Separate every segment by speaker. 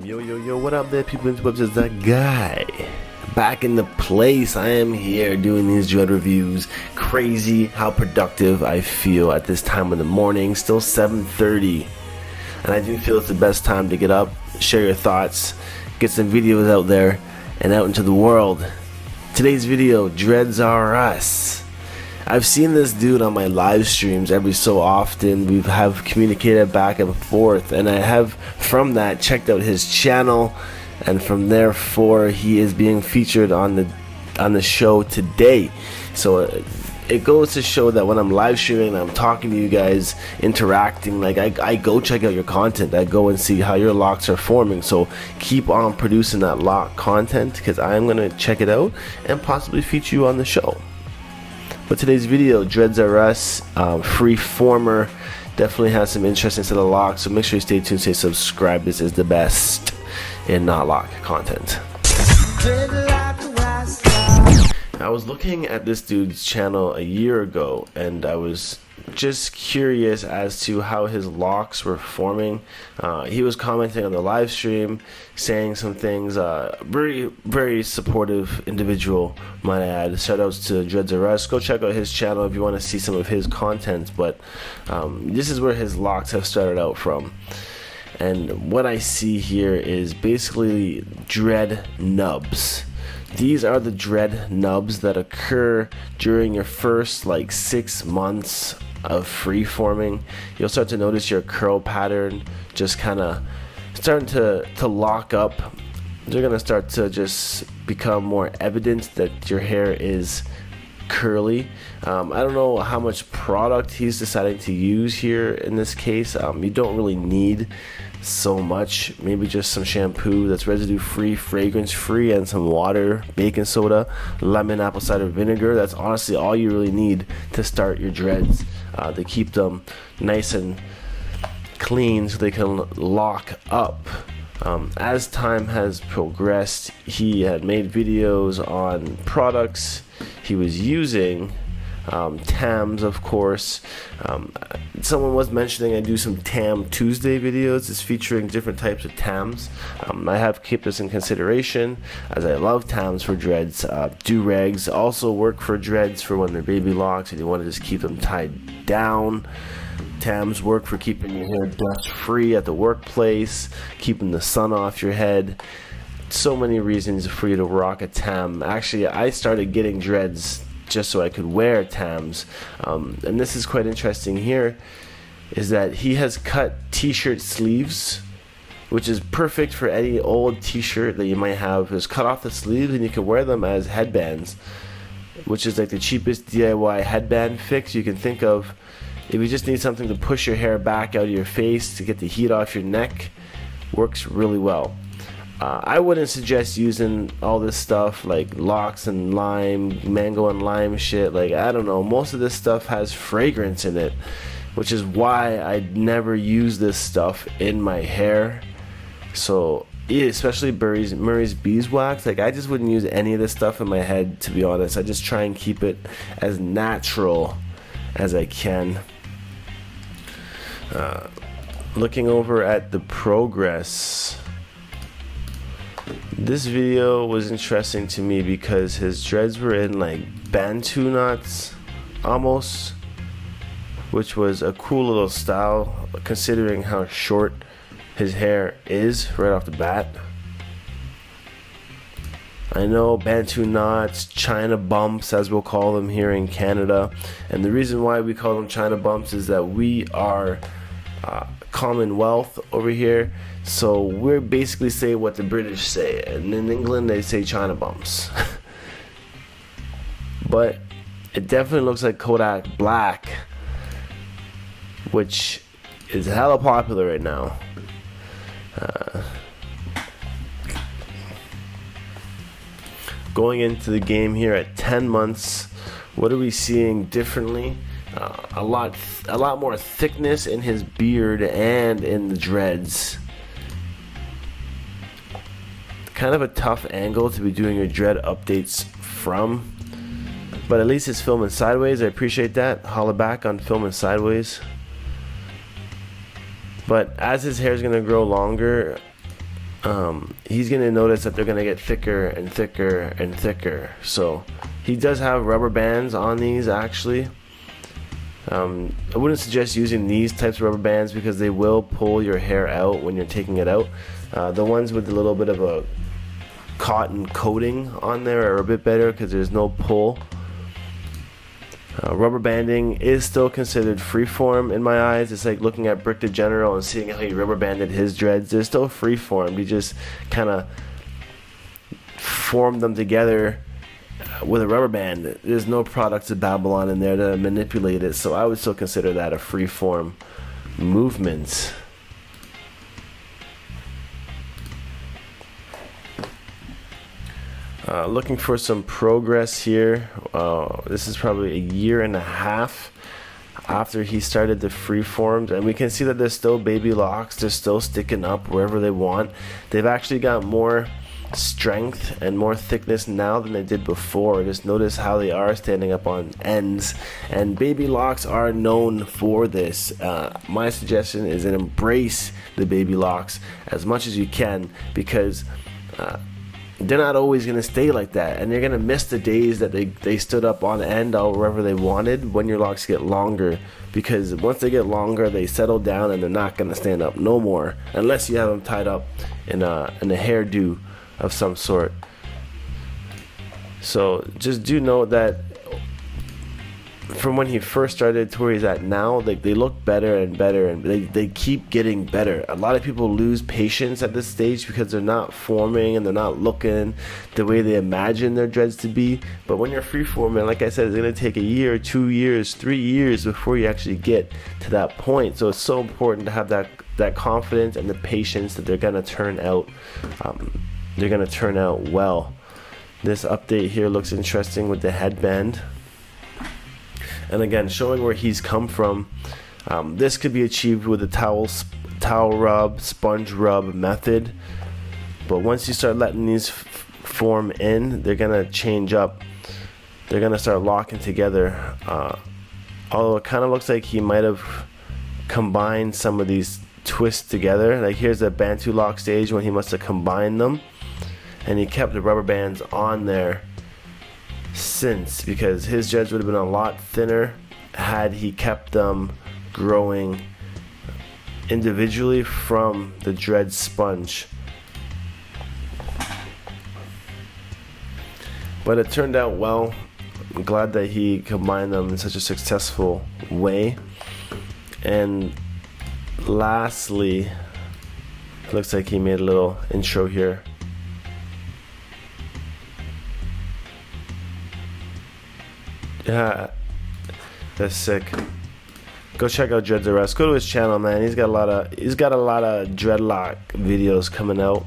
Speaker 1: Yo, what up there, people? It's that guy. Back in the place. I am here doing these dread reviews. Crazy how productive I feel at this time of the morning. Still 7:30. And I do feel it's the best time to get up, share your thoughts, get some videos out there and out into the world. Today's video, Dreads Are Us. I've seen this dude on my live streams every so often. We have communicated back and forth, and I have from that checked out his channel, and from therefore he is being featured on the show today. So it goes to show that when I'm live streaming, I'm talking to you guys, interacting, like I go check out your content. I go and see how your locks are forming. So keep on producing that lock content, because I'm gonna check it out and possibly feature you on the show. But today's video, Dreads Are Us, Freeformer, definitely has some interesting set of locks, so make sure you stay tuned, stay subscribed. This is the best in knotlock content. I was looking at this dude's channel a year ago, and I was just curious as to how his locks were forming. He was commenting on the live stream, saying some things. Very supportive individual, might I add. Shout outs to Dreads Are Us. Go check out his channel if you want to see some of his content. But this is where his locks have started out from. And what I see here is basically dread nubs. These are the dread nubs that occur during your first 6 months of free forming. You'll start to notice your curl pattern just kind of starting to lock up. They're going to start to just become more evident that your hair is curly. I don't know how much product he's deciding to use here in this case. You don't really need so much, maybe just some shampoo that's residue free, fragrance free, and some water, baking soda, lemon, apple cider vinegar. That's honestly all you really need to start your dreads, to keep them nice and clean so they can lock up. As time has progressed, he had made videos on products he was using, Tams, of course. Someone was mentioning I do some Tam Tuesday videos. It's featuring different types of Tams. I have kept this in consideration, as I love Tams for dreads. Do-rags also work for dreads for when they're baby locks and you want to just keep them tied down. Tams work for keeping your hair dust free at the workplace, keeping the sun off your head. So many reasons for you to rock a Tam. Actually, I started getting dreads just so I could wear Tams, and this is quite interesting here, is that he has cut t-shirt sleeves, which is perfect for any old t-shirt that you might have. Just cut off the sleeves and you can wear them as headbands, which is like the cheapest DIY headband fix you can think of. If you just need something to push your hair back out of your face to get the heat off your neck, works really well. I wouldn't suggest using all this stuff like locks and lime, mango and lime shit. I don't know, most of this stuff has fragrance in it, which is why I never use this stuff in my hair. So especially Murray's beeswax, I just wouldn't use any of this stuff in my head, to be honest. I just try and keep it as natural as I can. Looking over at the progress, this video was interesting to me because his dreads were in Bantu knots almost, which was a cool little style considering how short his hair is right off the bat. I know Bantu knots, China bumps as we'll call them here in Canada, and the reason why we call them China bumps is that we are Commonwealth over here, so we're basically say what the British say, and in England they say China bumps. But it definitely looks like Kodak Black, which is hella popular right now. Going into the game here at 10 months, what are we seeing differently? A lot more thickness in his beard and in the dreads. Kind of a tough angle to be doing your dread updates from, but at least it's filming sideways. I appreciate that. Holla back on filming sideways. But as his hair is going to grow longer, he's going to notice that they're going to get thicker and thicker and thicker. So he does have rubber bands on these actually. I wouldn't suggest using these types of rubber bands because they will pull your hair out when you're taking it out. The ones with a little bit of a cotton coating on there are a bit better because there's no pull. Rubber banding is still considered freeform in my eyes. It's like looking at Brick the General and seeing how he rubber banded his dreads. They're still freeform. You just kind of form them together with a rubber band. There's no products of Babylon in there to manipulate it, so I would still consider that a freeform movement. Looking for some progress here. This is probably a year and a half after he started the freeforms, and we can see that there's still baby locks. They're still sticking up wherever they want. They've actually got more strength and more thickness now than they did before. Just notice how they are standing up on ends, and baby locks are known for this. My suggestion is to embrace the baby locks as much as you can, because they're not always going to stay like that, and you're going to miss the days that they stood up on end or wherever they wanted when your locks get longer, because once they get longer they settle down and they're not going to stand up no more unless you have them tied up in a hairdo of some sort. So just do note that from when he first started to where he's at now, they look better and better, and they keep getting better. A lot of people lose patience at this stage because they're not forming and they're not looking the way they imagine their dreads to be. But when you're freeforming, like I said, it's going to take a year, 2 years, 3 years before you actually get to that point. So it's so important to have that confidence and the patience that they're going to turn out. They're going to turn out well. This update here looks interesting with the headband. And again, showing where he's come from. This could be achieved with the towel rub, sponge rub method. But once you start letting these form in, they're going to change up. They're going to start locking together. Although it kind of looks like he might have combined some of these twists together. Like here's the Bantu lock stage when he must have combined them. And he kept the rubber bands on there since, because his dreads would have been a lot thinner had he kept them growing individually from the dread sponge. But it turned out well. I'm glad that he combined them in such a successful way. And lastly, it looks like he made a little intro here. Yeah, that's sick. Go check out Dreads Areus. Go to his channel, man. He's got a lot of dreadlock videos coming out.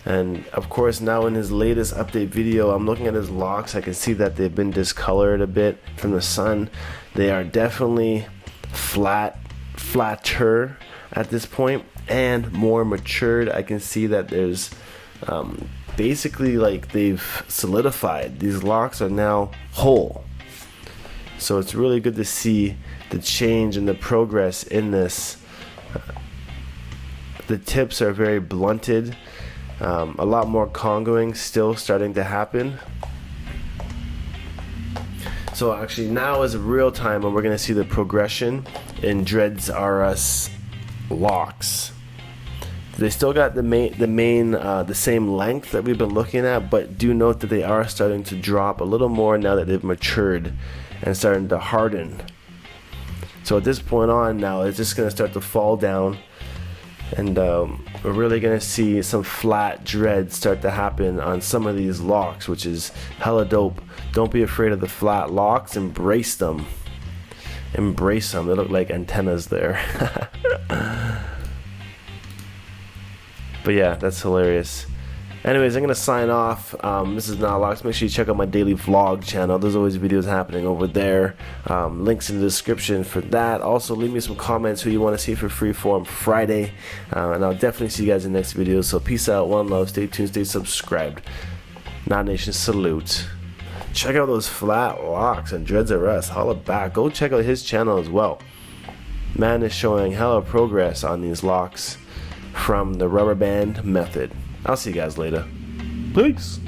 Speaker 1: And of course, now in his latest update video, I'm looking at his locks. I can see that they've been discolored a bit from the sun. They are definitely flatter at this point and more matured. I can see that there's basically like they've solidified. These locks are now whole. So it's really good to see the change and the progress in this. The tips are very blunted. A lot more congoing still starting to happen. So actually now is a real time when we're going to see the progression in Dreads Areus locks. They still got the same length that we've been looking at, but do note that they are starting to drop a little more now that they've matured and starting to harden. So at this point on now, it's just going to start to fall down, and we're really going to see some flat dreads start to happen on some of these locks, which is hella dope. Don't be afraid of the flat locks. Embrace them. Embrace them. They look like antennas there. But yeah, that's hilarious. Anyways, I'm going to sign off. This is Knotlocks. Make sure you check out my daily vlog channel. There's always videos happening over there. Links in the description for that. Also, leave me some comments who you want to see for Freeform Friday. And I'll definitely see you guys in the next video. So peace out. One love. Stay tuned. Stay subscribed. Knot Nation salute. Check out those flat locks and Dreads Areus. Holla back. Go check out his channel as well. Man is showing hella progress on these locks. from the rubber band method. I'll see you guys later. Peace.